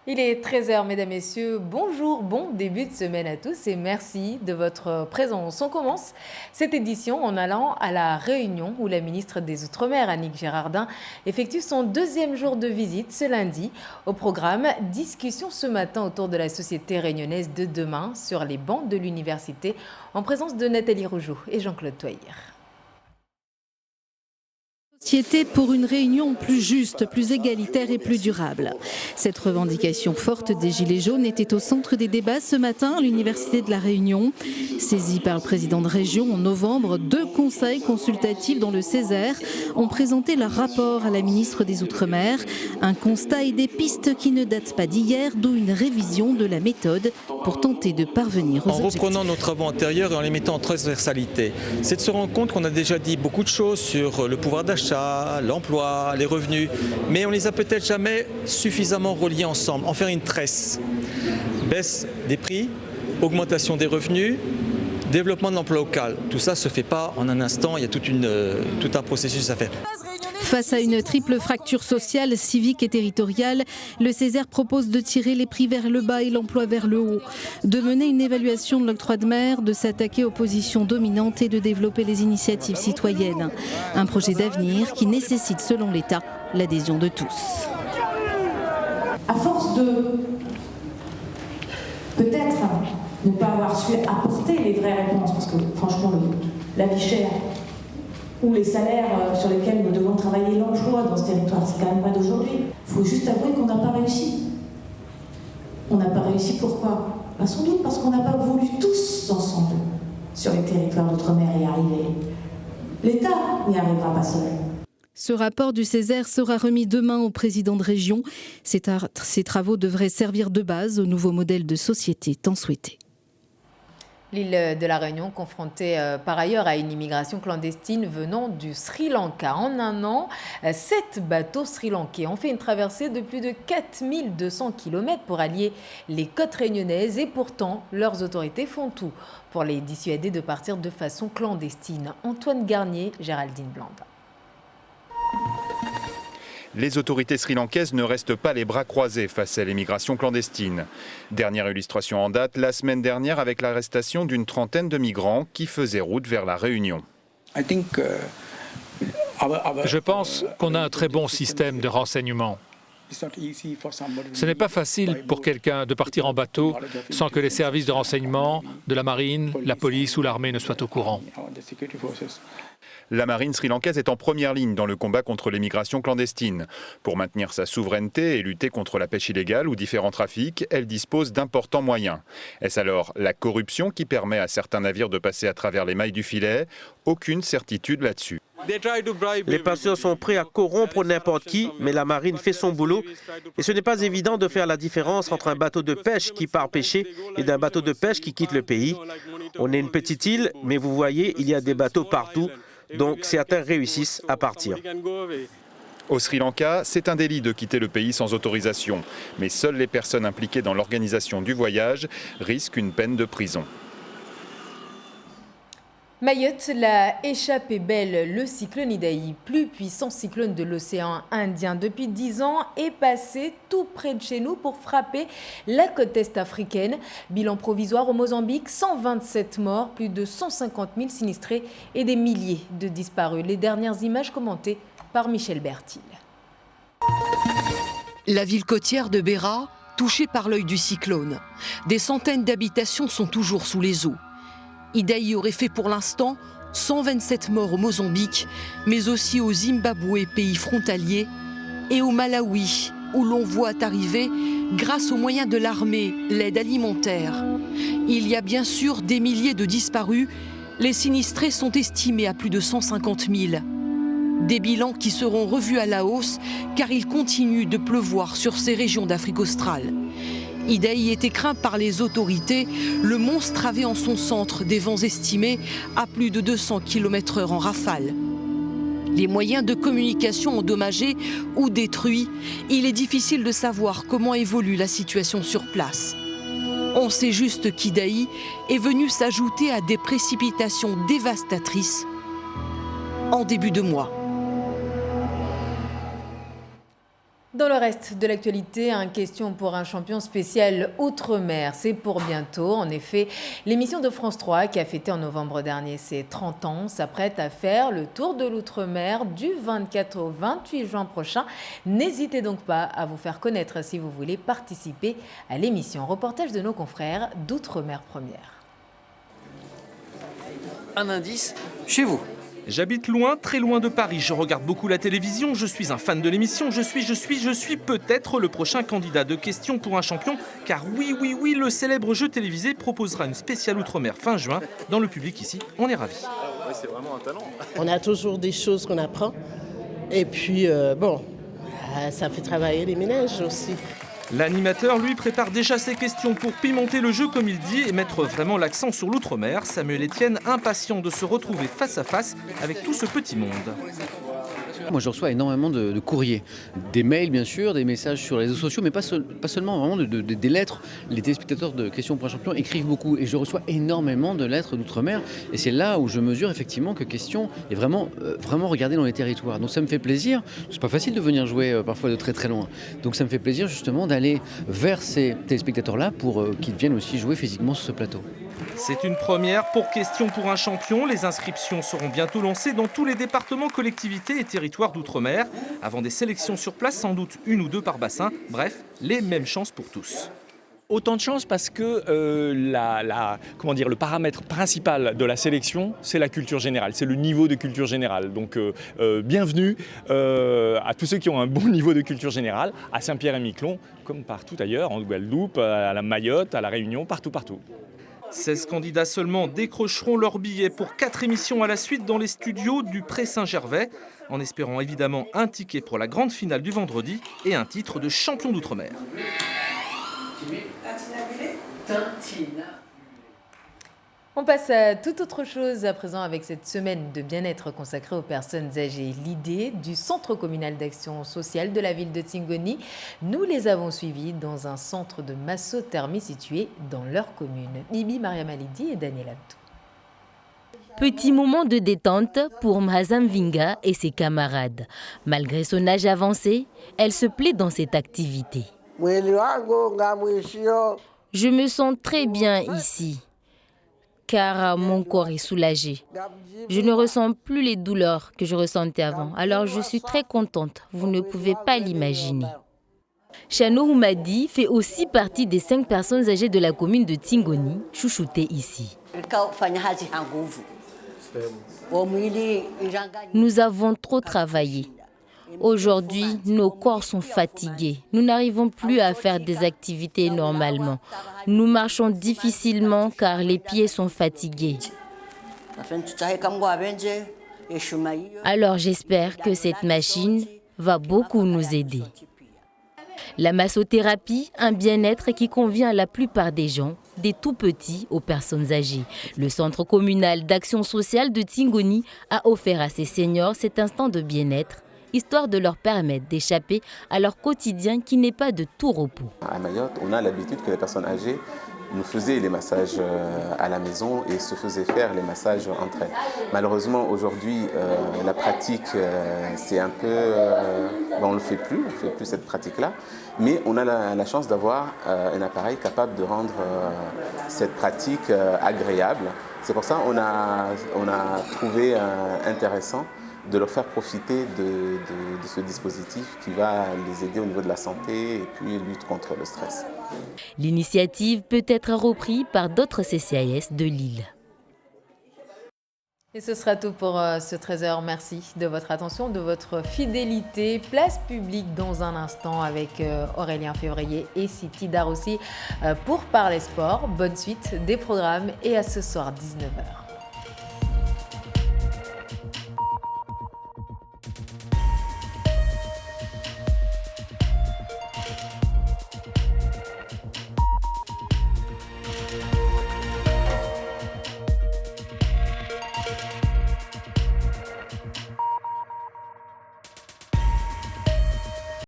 Il est 13h, mesdames, messieurs. Bonjour, bon début de semaine à tous et merci de votre présence. On commence cette édition en allant à La Réunion où la ministre des Outre-mer, Annick Girardin, effectue son deuxième jour de visite ce lundi. Au programme, discussion ce matin autour de la société réunionnaise de demain sur les bancs de l'université en présence de Nathalie Rougeau et Jean-Claude Toyer. Société pour une Réunion plus juste, plus égalitaire et plus durable. Cette revendication forte des Gilets jaunes était au centre des débats ce matin à l'Université de La Réunion. Saisis par le président de région en novembre, 2 conseils consultatifs dont le Césaire ont présenté leur rapport à la ministre des Outre-mer. Un constat et des pistes qui ne datent pas d'hier, d'où une révision de la méthode pour tenter de parvenir aux objectifs. En reprenant nos travaux antérieurs et en les mettant en transversalité, c'est de se rendre compte qu'on a déjà dit beaucoup de choses sur le pouvoir d'achat, l'emploi, les revenus, mais on les a peut-être jamais suffisamment reliés ensemble. En faire une tresse. Baisse des prix, augmentation des revenus, développement de l'emploi local. Tout ça ne se fait pas en un instant, il y a tout un processus à faire. Face à une triple fracture sociale, civique et territoriale, le Césaire propose de tirer les prix vers le bas et l'emploi vers le haut, de mener une évaluation de l'octroi de mer, de s'attaquer aux positions dominantes et de développer les initiatives citoyennes. Un projet d'avenir qui nécessite, selon l'État, l'adhésion de tous. À force de peut-être ne pas avoir su apporter les vraies réponses, parce que franchement, la vie chère, ou les salaires sur lesquels nous devons travailler, l'emploi dans ce territoire, c'est quand même pas d'aujourd'hui. Il faut juste avouer qu'on n'a pas réussi. On n'a pas réussi pourquoi ? Sans doute parce qu'on n'a pas voulu tous ensemble sur les territoires d'outre-mer y arriver. L'État n'y arrivera pas seul. Ce rapport du Césaire sera remis demain au président de région. Ces travaux devraient servir de base au nouveau modèle de société tant souhaité. L'île de la Réunion confrontée par ailleurs à une immigration clandestine venant du Sri Lanka. En un an, 7 bateaux sri-lankais ont fait une traversée de plus de 4200 km pour allier les côtes réunionnaises et pourtant leurs autorités font tout pour les dissuader de partir de façon clandestine. Antoine Garnier, Géraldine Blanda. Les autorités sri-lankaises ne restent pas les bras croisés face à l'immigration clandestine. Dernière illustration en date, la semaine dernière avec l'arrestation d'une trentaine de migrants qui faisaient route vers la Réunion. Je pense qu'on a un très bon système de renseignement. Ce n'est pas facile pour quelqu'un de partir en bateau sans que les services de renseignement de la marine, la police ou l'armée ne soient au courant. La marine sri-lankaise est en première ligne dans le combat contre l'immigration clandestine. Pour maintenir sa souveraineté et lutter contre la pêche illégale ou différents trafics, elle dispose d'importants moyens. Est-ce alors la corruption qui permet à certains navires de passer à travers les mailles du filet? Aucune certitude là-dessus. Les passeurs sont prêts à corrompre n'importe qui, mais la marine fait son boulot. Et ce n'est pas évident de faire la différence entre un bateau de pêche qui part pêcher et d'un bateau de pêche qui quitte le pays. On est une petite île, mais vous voyez, il y a des bateaux partout. Donc certains réussissent à partir. Au Sri Lanka, c'est un délit de quitter le pays sans autorisation. Mais seules les personnes impliquées dans l'organisation du voyage risquent une peine de prison. Mayotte, la échappée belle, le cyclone Idai, plus puissant cyclone de l'océan Indien depuis 10 ans, est passé tout près de chez nous pour frapper la côte est africaine. Bilan provisoire au Mozambique, 127 morts, plus de 150 000 sinistrés et des milliers de disparus. Les dernières images commentées par Michel Bertil. La ville côtière de Beira, touchée par l'œil du cyclone. Des centaines d'habitations sont toujours sous les eaux. Idai aurait fait pour l'instant 127 morts au Mozambique, mais aussi au Zimbabwe, pays frontalier, et au Malawi, où l'on voit arriver, grâce aux moyens de l'armée, l'aide alimentaire. Il y a bien sûr des milliers de disparus. Les sinistrés sont estimés à plus de 150 000. Des bilans qui seront revus à la hausse, car il continue de pleuvoir sur ces régions d'Afrique australe. Idai était craint par les autorités. Le monstre avait en son centre des vents estimés à plus de 200 km/h en rafale. Les moyens de communication endommagés ou détruits, il est difficile de savoir comment évolue la situation sur place. On sait juste qu'Idai est venu s'ajouter à des précipitations dévastatrices en début de mois. Dans le reste de l'actualité, une question pour un champion spécial Outre-mer. C'est pour bientôt. En effet, l'émission de France 3 qui a fêté en novembre dernier ses 30 ans s'apprête à faire le tour de l'Outre-mer du 24 au 28 juin prochain. N'hésitez donc pas à vous faire connaître si vous voulez participer à l'émission. Reportage de nos confrères d'Outre-mer Première. Un indice chez vous. J'habite loin, très loin de Paris. Je regarde beaucoup la télévision. Je suis un fan de l'émission. Je suis peut-être le prochain candidat de questions pour un champion. Car oui, le célèbre jeu télévisé proposera une spéciale Outre-mer fin juin. Dans le public ici, on est ravis. Ouais, c'est vraiment un talent. On a toujours des choses qu'on apprend. Et puis, ça fait travailler les ménages aussi. L'animateur, lui, prépare déjà ses questions pour pimenter le jeu, comme il dit, et mettre vraiment l'accent sur l'outre-mer. Samuel Etienne, impatient de se retrouver face à face avec tout ce petit monde. Moi, je reçois énormément de courriers, des mails bien sûr, des messages sur les réseaux sociaux, mais pas seulement, vraiment des lettres. Les téléspectateurs de Questions pour un champion écrivent beaucoup et je reçois énormément de lettres d'outre-mer. Et c'est là où je mesure effectivement que Questions est vraiment regardée dans les territoires. Donc ça me fait plaisir. C'est pas facile de venir jouer parfois de très très loin. Donc ça me fait plaisir justement d'aller vers ces téléspectateurs-là pour qu'ils viennent aussi jouer physiquement sur ce plateau. C'est une première pour Questions pour un champion. Les inscriptions seront bientôt lancées dans tous les départements, collectivités et territoires d'outre-mer. Avant des sélections sur place, sans doute 1 ou 2 par bassin. Bref, les mêmes chances pour tous. Autant de chance parce que le paramètre principal de la sélection, c'est la culture générale, c'est le niveau de culture générale. Donc bienvenue à tous ceux qui ont un bon niveau de culture générale, à Saint-Pierre-et-Miquelon, comme partout ailleurs, en Guadeloupe, à la Mayotte, à la Réunion, partout. 16 candidats seulement décrocheront leur billet pour 4 émissions à la suite dans les studios du Pré-Saint-Gervais, en espérant évidemment un ticket pour la grande finale du vendredi et un titre de champion d'outre-mer. On passe à toute autre chose à présent avec cette semaine de bien-être consacrée aux personnes âgées. L'idée du Centre communal d'action sociale de la ville de Tingoni, nous les avons suivis dans un centre de massothermie situé dans leur commune. Bibi Mariam Alidi et Daniel Abdou. Petit moment de détente pour Mhazam Vinga et ses camarades. Malgré son âge avancé, elle se plaît dans cette activité. Je me sens très bien ici, car mon corps est soulagé. Je ne ressens plus les douleurs que je ressentais avant, alors je suis très contente, vous ne pouvez pas l'imaginer. Chano Houmadi fait aussi partie des 5 personnes âgées de la commune de Tingoni, chouchoutées ici. Nous avons trop travaillé. Aujourd'hui, nos corps sont fatigués. Nous n'arrivons plus à faire des activités normalement. Nous marchons difficilement car les pieds sont fatigués. Alors j'espère que cette machine va beaucoup nous aider. La massothérapie, un bien-être qui convient à la plupart des gens, des tout-petits aux personnes âgées. Le Centre communal d'action sociale de Tingoni a offert à ses seniors cet instant de bien-être, histoire de leur permettre d'échapper à leur quotidien qui n'est pas de tout repos. À Mayotte, on a l'habitude que les personnes âgées nous faisaient les massages à la maison et se faisaient faire les massages entre elles. Malheureusement, aujourd'hui, la pratique, c'est un peu... on ne le fait plus, cette pratique-là. Mais on a la chance d'avoir un appareil capable de rendre cette pratique agréable. C'est pour ça qu'on a trouvé intéressant de leur faire profiter de ce dispositif qui va les aider au niveau de la santé et puis lutte contre le stress. L'initiative peut être reprise par d'autres CCAS de Lille. Et ce sera tout pour ce 13h. Merci de votre attention, de votre fidélité. Place publique dans un instant avec Aurélien Février et Siti Dar aussi pour parler sport. Bonne suite des programmes et à ce soir 19h.